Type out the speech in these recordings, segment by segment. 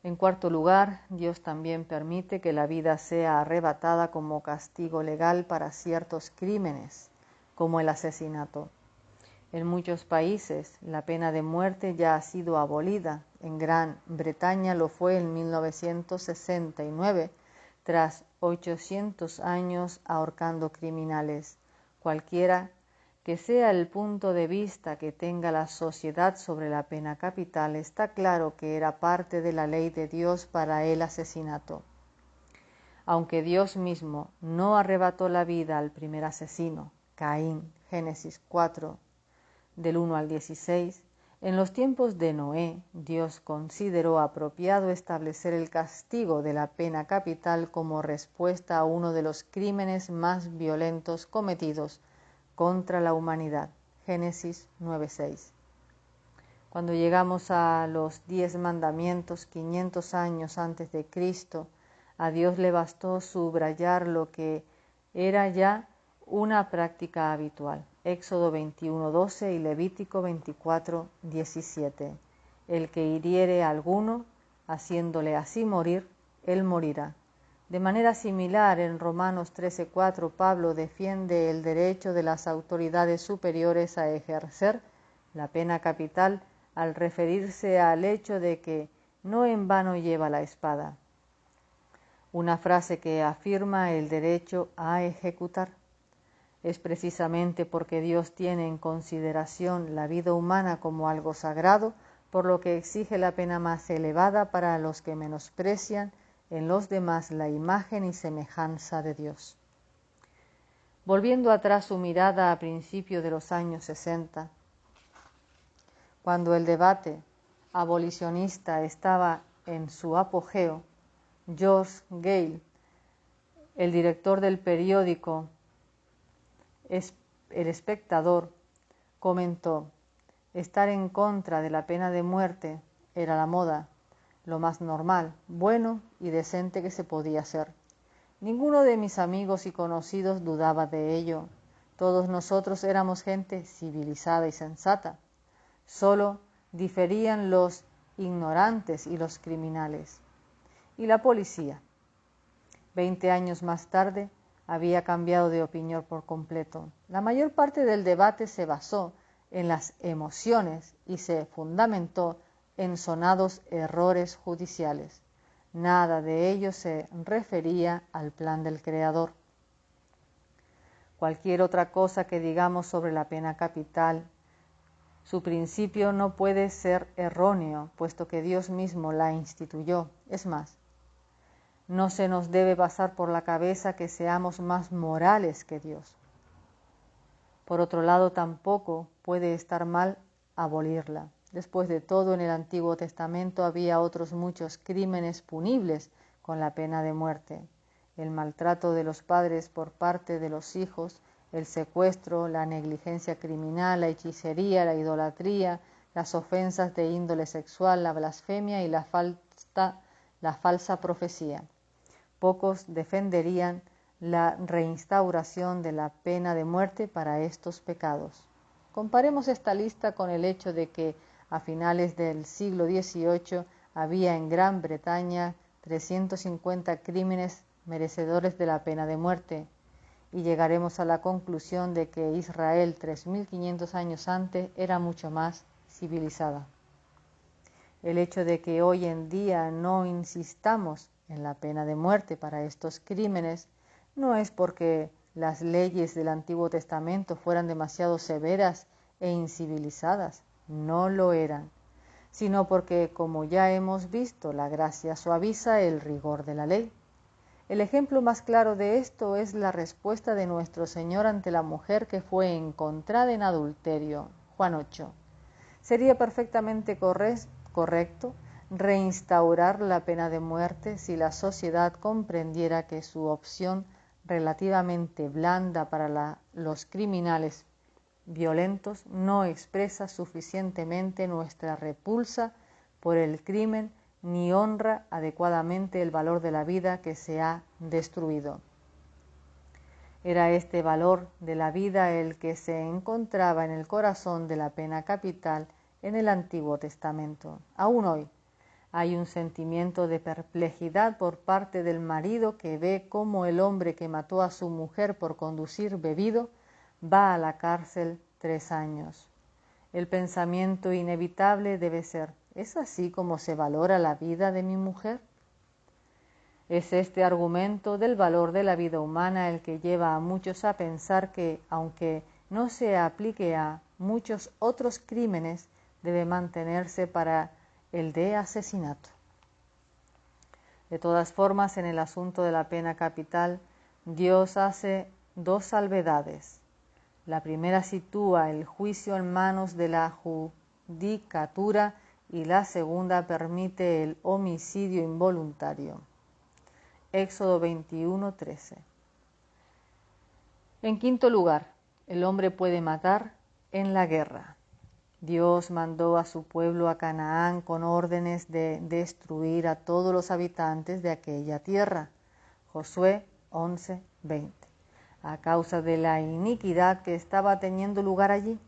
En cuarto lugar, Dios también permite que la vida sea arrebatada como castigo legal para ciertos crímenes, como el asesinato. En muchos países, la pena de muerte ya ha sido abolida. En Gran Bretaña lo fue en 1969, tras 800 años ahorcando criminales. Cualquiera que sea el punto de vista que tenga la sociedad sobre la pena capital, está claro que era parte de la ley de Dios para el asesinato. Aunque Dios mismo no arrebató la vida al primer asesino, Caín, Génesis 4, del 1 al 16, en los tiempos de Noé, Dios consideró apropiado establecer el castigo de la pena capital como respuesta a uno de los crímenes más violentos cometidos contra la humanidad. Génesis 9:6. Cuando llegamos a los 10 mandamientos, 500 años antes de Cristo, a Dios le bastó subrayar lo que era ya una práctica habitual. Éxodo 21:12 y Levítico 24:17. El que hiriere a alguno, haciéndole así morir, él morirá. De manera similar, en Romanos 13:4, Pablo defiende el derecho de las autoridades superiores a ejercer la pena capital al referirse al hecho de que no en vano lleva la espada, una frase que afirma el derecho a ejecutar. Es precisamente porque Dios tiene en consideración la vida humana como algo sagrado, por lo que exige la pena más elevada para los que menosprecian en los demás la imagen y semejanza de Dios. Volviendo atrás su mirada a principios de los años 60, cuando el debate abolicionista estaba en su apogeo, George Gale, el director del periódico El Espectador, comentó: estar en contra de la pena de muerte era la moda, lo más normal, bueno y decente que se podía hacer. Ninguno de mis amigos y conocidos dudaba de ello. Todos nosotros éramos gente civilizada y sensata. Solo diferían los ignorantes y los criminales. Y la policía, 20 años más tarde, había cambiado de opinión por completo. La mayor parte del debate se basó en las emociones y se fundamentó en sonados errores judiciales. Nada de ello se refería al plan del Creador. Cualquier otra cosa que digamos sobre la pena capital, su principio no puede ser erróneo, puesto que Dios mismo la instituyó. Es más, no se nos debe pasar por la cabeza que seamos más morales que Dios. Por otro lado, tampoco puede estar mal abolirla. Después de todo, en el Antiguo Testamento había otros muchos crímenes punibles con la pena de muerte: el maltrato de los padres por parte de los hijos, el secuestro, la negligencia criminal, la hechicería, la idolatría, las ofensas de índole sexual, la blasfemia y la falsa profecía. Pocos defenderían la reinstauración de la pena de muerte para estos pecados. Comparemos esta lista con el hecho de que a finales del siglo XVIII había en Gran Bretaña 350 crímenes merecedores de la pena de muerte, y llegaremos a la conclusión de que Israel 3500 años antes era mucho más civilizada. El hecho de que hoy en día no insistamos en la pena de muerte para estos crímenes no es porque las leyes del Antiguo Testamento fueran demasiado severas e incivilizadas, no lo eran, sino porque, como ya hemos visto, la gracia suaviza el rigor de la ley. El ejemplo más claro de esto es la respuesta de nuestro Señor ante la mujer que fue encontrada en adulterio, Juan 8. Sería perfectamente correcto reinstaurar la pena de muerte si la sociedad comprendiera que su opción relativamente blanda para los criminales violentos no expresa suficientemente nuestra repulsa por el crimen ni honra adecuadamente el valor de la vida que se ha destruido. Era este valor de la vida el que se encontraba en el corazón de la pena capital en el Antiguo Testamento. Aún hoy, Hay un sentimiento de perplejidad por parte del marido que ve cómo el hombre que mató a su mujer por conducir bebido va a la cárcel 3 años. El pensamiento inevitable debe ser: ¿es así como se valora la vida de mi mujer? Es este argumento del valor de la vida humana el que lleva a muchos a pensar que, aunque no se aplique a muchos otros crímenes, debe mantenerse para el de asesinato. De todas formas, en el asunto de la pena capital, Dios hace 2 salvedades. La primera sitúa el juicio en manos de la judicatura y la segunda permite el homicidio involuntario. Éxodo 21:13. En quinto lugar, el hombre puede matar en la guerra. Dios mandó a su pueblo a Canaán con órdenes de destruir a todos los habitantes de aquella tierra. Josué 11:20. A causa de la iniquidad que estaba teniendo lugar allí.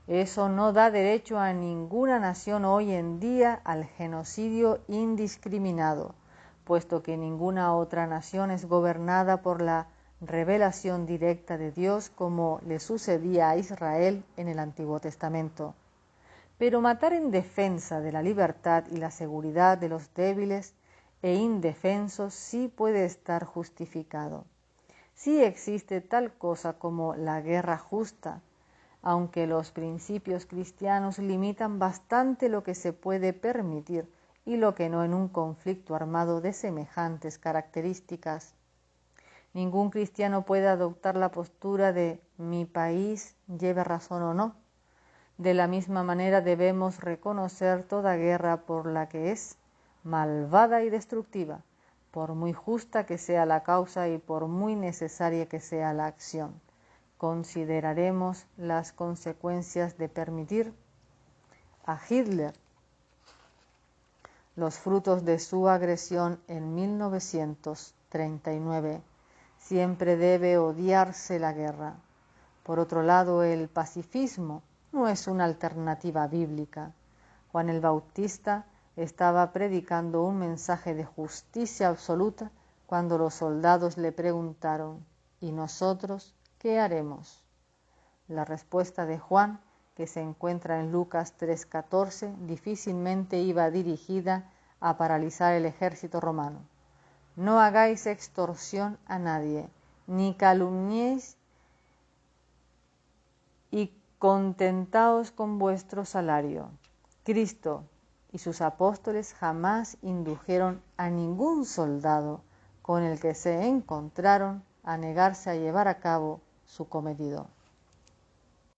Eso no da derecho a ninguna nación hoy en día al genocidio indiscriminado, puesto que ninguna otra nación es gobernada por la revelación directa de Dios como le sucedía a Israel en el Antiguo Testamento. Pero matar en defensa de la libertad y la seguridad de los débiles e indefensos sí puede estar justificado. Sí existe tal cosa como la guerra justa, aunque los principios cristianos limitan bastante lo que se puede permitir y lo que no en un conflicto armado de semejantes características. Ningún cristiano puede adoptar la postura de mi país lleve razón o no. De la misma manera debemos reconocer toda guerra por la que es malvada y destructiva, por muy justa que sea la causa y por muy necesaria que sea la acción. Consideraremos las consecuencias de permitir a Hitler los frutos de su agresión en 1939. Siempre debe odiarse la guerra. Por otro lado, el pacifismo no es una alternativa bíblica. Juan el Bautista estaba predicando un mensaje de justicia absoluta cuando los soldados le preguntaron: ¿y nosotros qué haremos? La respuesta de Juan, que se encuentra en Lucas 3:14, difícilmente iba dirigida a paralizar el ejército romano. No hagáis extorsión a nadie, ni calumniéis, y contentaos con vuestro salario. Cristo y sus apóstoles jamás indujeron a ningún soldado con el que se encontraron a negarse a llevar a cabo su cometido.